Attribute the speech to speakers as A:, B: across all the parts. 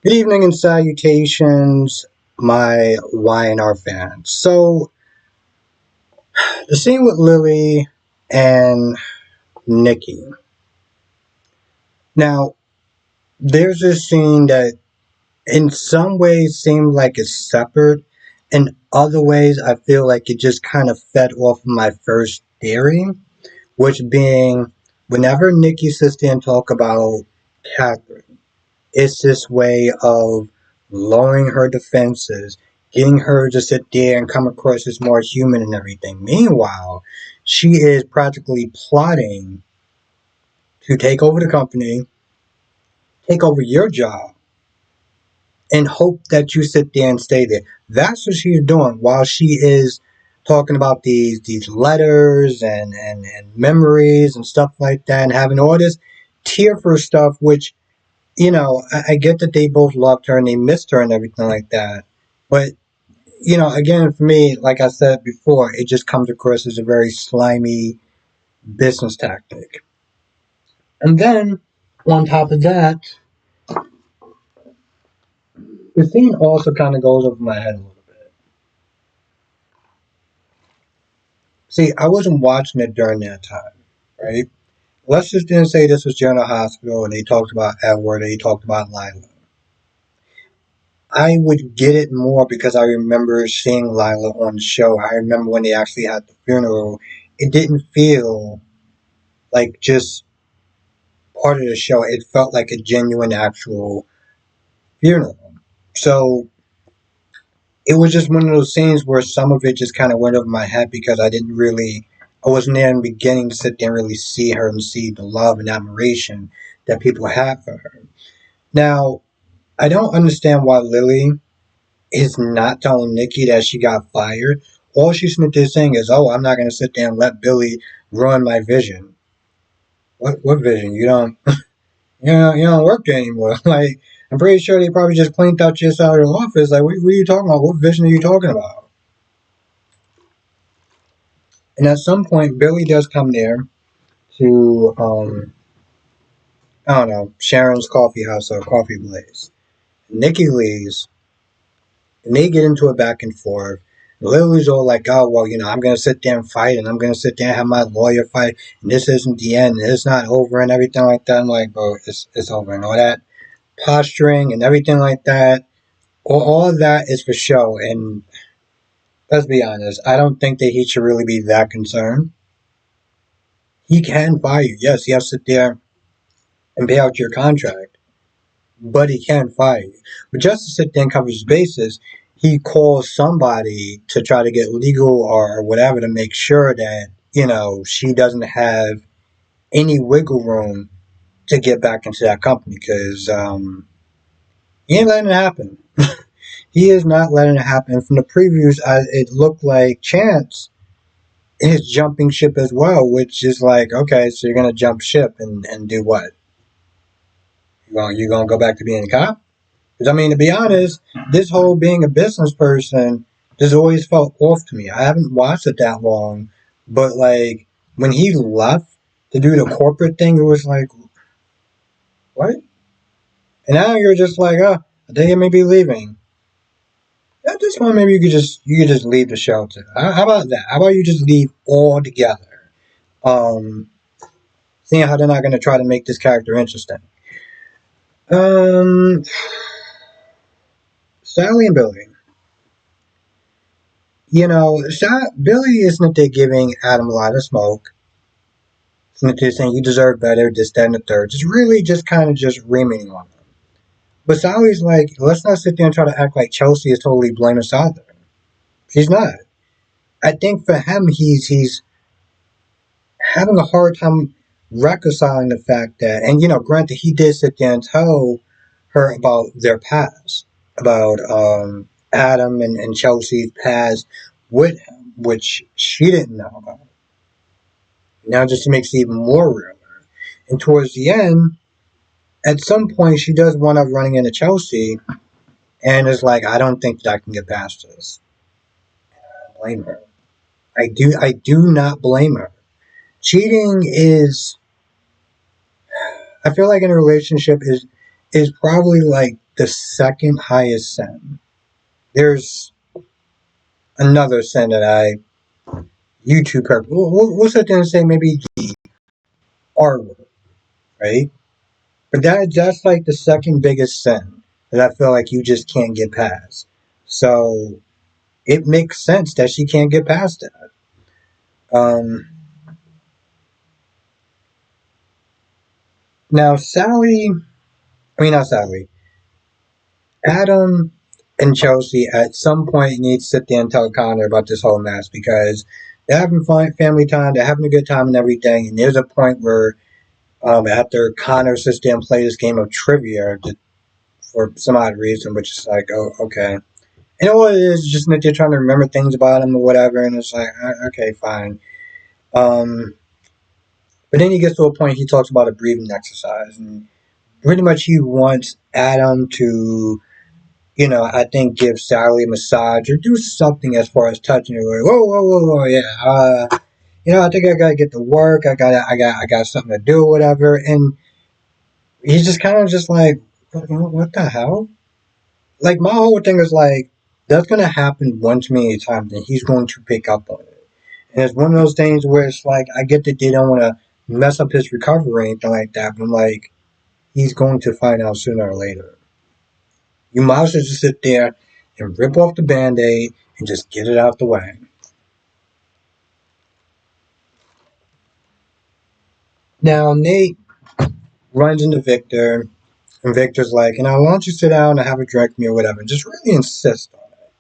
A: Good evening and salutations, my YNR fans. So, the scene with Lily and Nikki. Now, there's this scene that in some ways seemed like it's separate. In other ways, I feel like it just kind of fed off of my first theory, which being whenever Nikki sits there and talk about Catherine, it's this way of lowering her defenses, getting her to sit there and come across as more human and everything. Meanwhile, she is practically plotting to take over the company, take over your job, and hope that you sit there and stay there. That's what she's doing while she is talking about these letters and memories and stuff like that and having all this tearful stuff, which I get that they both loved her and they missed her and everything like that. But, again, for me, like I said before, it just comes across as a very slimy business tactic. And then, on top of that, the scene also kind of goes over my head a little bit. See, I wasn't watching it during that time, right? Let's just then say this was during the hospital and they talked about Edward and they talked about Lila. I would get it more because I remember seeing Lila on the show. I remember when they actually had the funeral. It didn't feel like just part of the show. It felt like a genuine, actual funeral. So it was just one of those scenes where some of it just kind of went over my head because I wasn't there in the beginning to sit there and really see her and see the love and admiration that people had for her. Now, I don't understand why Lily is not telling Nikki that she got fired. All she's saying is, "Oh, I'm not going to sit there and let Billy ruin my vision." What vision? You don't work there anymore. Like, I'm pretty sure they probably just cleaned out your side of the office. Like, what are you talking about? What vision are you talking about? And at some point, Billy does come there to, I don't know, Sharon's coffee house or coffee place. Nikki leaves, and they get into a back and forth. Lily's all like, "Oh, well, I'm going to sit there and fight, and I'm going to sit there and have my lawyer fight, and this isn't the end, and it's not over, and everything like that." I'm like, bro, it's over, and all that posturing and everything like that. All of that is for show, and let's be honest, I don't think that he should really be that concerned. He can fire you. Yes, he has to sit there and pay out your contract, but he can fire you. But just to sit there and cover his bases, he calls somebody to try to get legal or whatever to make sure that, she doesn't have any wiggle room to get back into that company because he ain't letting it happen. He is not letting it happen. From the previews, it looked like Chance is jumping ship as well, which is like, okay, so you're going to jump ship and do what? You're going to go back to being a cop? Because, I mean, to be honest, this whole being a business person just always felt off to me. I haven't watched it that long, but, like, when he left to do the corporate thing, it was like, what? And now you're just like, oh, I think I may be leaving. At this point, maybe you could just leave the shelter. How about that? How about you just leave altogether? Um, Seeing how they're not going to try to make this character interesting. Um, Sally and Billy. Billy isn't there giving Adam a lot of smoke. Isn't there saying you deserve better, this, that, and the third. Just really just kind of just remaining on them. But Sally's like, let's not sit there and try to act like Chelsea is totally blaming Sally. She's not. I think for him, he's having a hard time reconciling the fact that, and granted, he did sit there and tell her about their past, about Adam and Chelsea's past with him, which she didn't know about. Now, just makes it even more realer. And towards the end, at some point, she does wind up running into Chelsea, and is like, "I don't think that I can get past this." I blame her. I do not blame her. Cheating is, I feel like in a relationship is probably like the second highest sin. There's another sin that I YouTube purpose. We'll sit there and say maybe R word, right? But that's like the second biggest sin that I feel like you just can't get past. So it makes sense that she can't get past that. Um, Now Sally, I mean not Sally, Adam and Chelsea at some point need to sit there and tell Connor about this whole mess because they're having fun, family time, they're having a good time and everything. And there's a point where after Connor sits there and plays this game of trivia for some odd reason, which is like, oh, okay. And all it is just that they're trying to remember things about him or whatever, and it's like, okay, fine. Um, but then he gets to a point he talks about a breathing exercise, and pretty much he wants Adam to, I think give Sally a massage or do something as far as touching her. Like, whoa, whoa, whoa, whoa, yeah. I think I gotta get to work. I got something to do, whatever. And he's just kind of just like, what the hell? Like my whole thing is like, that's gonna happen one too many times, and he's going to pick up on it. And it's one of those things where it's like, I get that they don't want to mess up his recovery or anything like that, but I'm like, he's going to find out sooner or later. You might as well just sit there and rip off the band-aid and just get it out the way. Now, Nate runs into Victor, and Victor's like, why don't you sit down and have a drink with me or whatever, and just really insist on it.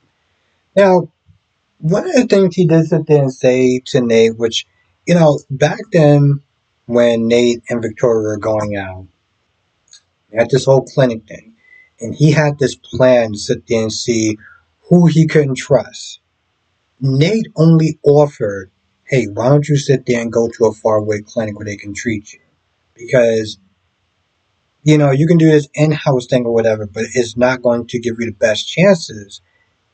A: Now, one of the things he did sit there and say to Nate, which, back then when Nate and Victoria were going out, they had this whole clinic thing, and he had this plan to sit there and see who he couldn't trust. Nate only offered, hey, why don't you sit there and go to a faraway clinic where they can treat you? Because, you can do this in-house thing or whatever, but it's not going to give you the best chances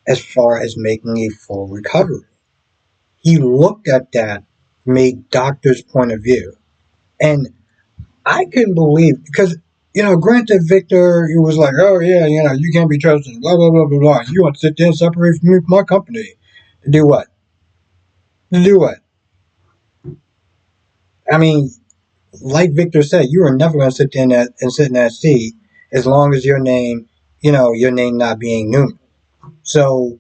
A: as far as making a full recovery. He looked at that from a doctor's point of view. And I couldn't believe, because, granted, Victor, he was like, oh, yeah, you can't be trusted, blah, blah, blah, blah, blah. You want to sit there and separate from me from my company. To do what? To do what? I mean, like Victor said, you are never going to sit there and sit in that seat as long as your name, your name not being Newman. So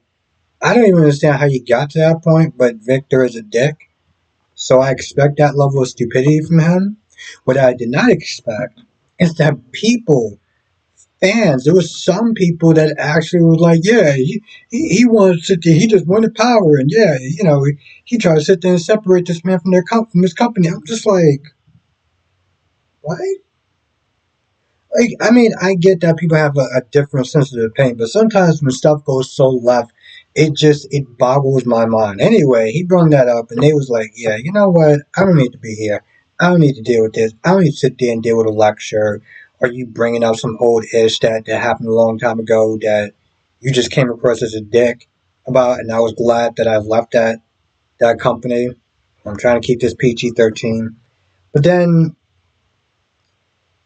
A: I don't even understand how you got to that point, but Victor is a dick. So I expect that level of stupidity from him. What I did not expect is that people, fans, there was some people that actually was like, yeah, he wanted to sit there, he just wanted power, and yeah, he tried to sit there and separate this man from from his company. I'm just like, what? Like, I mean, I get that people have a different sensitive pain, but sometimes when stuff goes so left, it boggles my mind. Anyway, he brought that up, and they was like, "Yeah, you know what? I don't need to be here. I don't need to deal with this. I don't need to sit there and deal with a lecture. Or you bringing up some old ish that happened a long time ago that you just came across as a dick about." And I was glad that I left that company. I'm trying to keep this PG-13, but then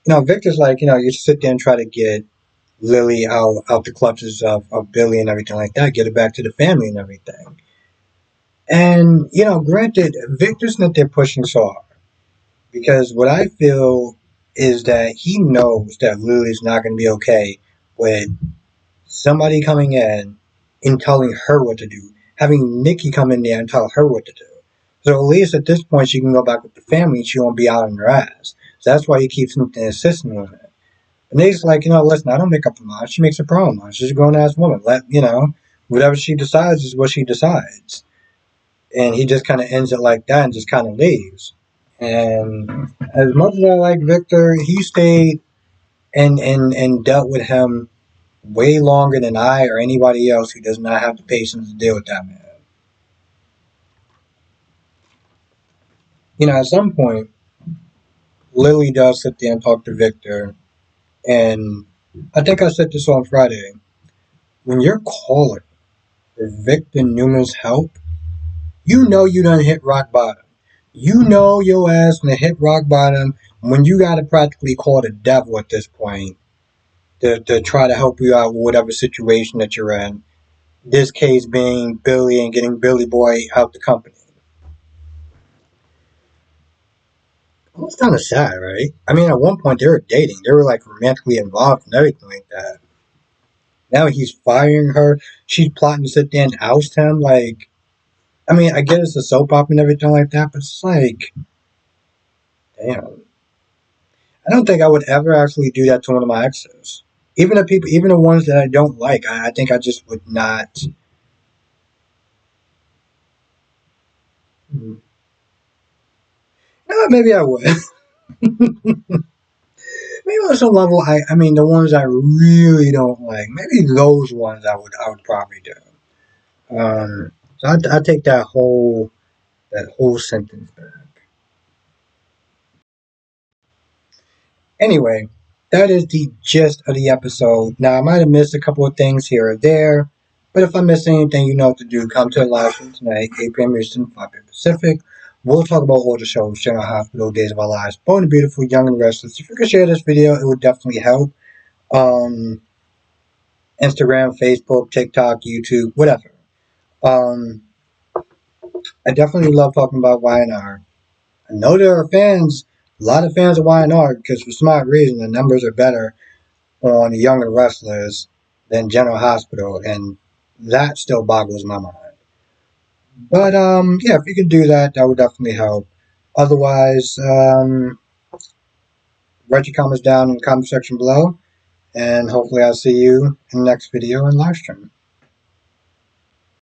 A: Victor's like, you sit there and try to get Lily out the clutches of Billy and everything like that, get it back to the family and everything. And, granted, Victor's not there pushing so hard. Because what I feel is that he knows that Lily's not going to be okay with somebody coming in and telling her what to do. Having Nikki come in there and tell her what to do. So at least at this point, she can go back with the family and she won't be out on her ass. So that's why he keeps insisting on it. And they's like, listen, I don't make up her mind. She makes her own mind. She's a grown ass woman. Whatever she decides is what she decides. And he just kind of ends it like that and just kind of leaves. And as much as I like Victor, he stayed and dealt with him way longer than I or anybody else who does not have the patience to deal with that man. At some point, Lily does sit there and talk to Victor. And I think I said this on Friday. When you're calling for Victor Newman's help, you done hit rock bottom. You know your ass gonna hit rock bottom when you gotta practically call the devil at this point to try to help you out with whatever situation that you're in. This case being Billy and getting Billy Boy out the company. Well, it's kind of sad, right? I mean, at one point they were dating. They were like romantically involved and everything like that. Now he's firing her. She's plotting to sit there and oust him. Like, I mean, I get it's a soap opera and everything like that, but it's like, damn. I don't think I would ever actually do that to one of my exes. Even the people, even the ones that I don't like, I think I just would not. Maybe I would. Maybe on some level, I mean, the ones I really don't like, maybe those ones I would probably do. So I take that whole sentence back. Anyway, that is the gist of the episode. Now, I might have missed a couple of things here or there, but if I miss anything, you know what to do. Come to the live stream tonight, 8 p.m. Eastern, 5 p.m. Pacific. We'll talk about all the shows, General Hospital, Days of Our Lives, Born and Beautiful, Young and Restless. If you could share this video, it would definitely help. Um, Instagram, Facebook, TikTok, YouTube, whatever. Um, I definitely love talking about YNR. I know there are fans, a lot of fans of YNR, because for some odd reason the numbers are better on Young and Restless than General Hospital, and that still boggles my mind. But yeah, if you could do that, that would definitely help. Otherwise, write your comments down in the comment section below, and hopefully I'll see you in the next video and live stream.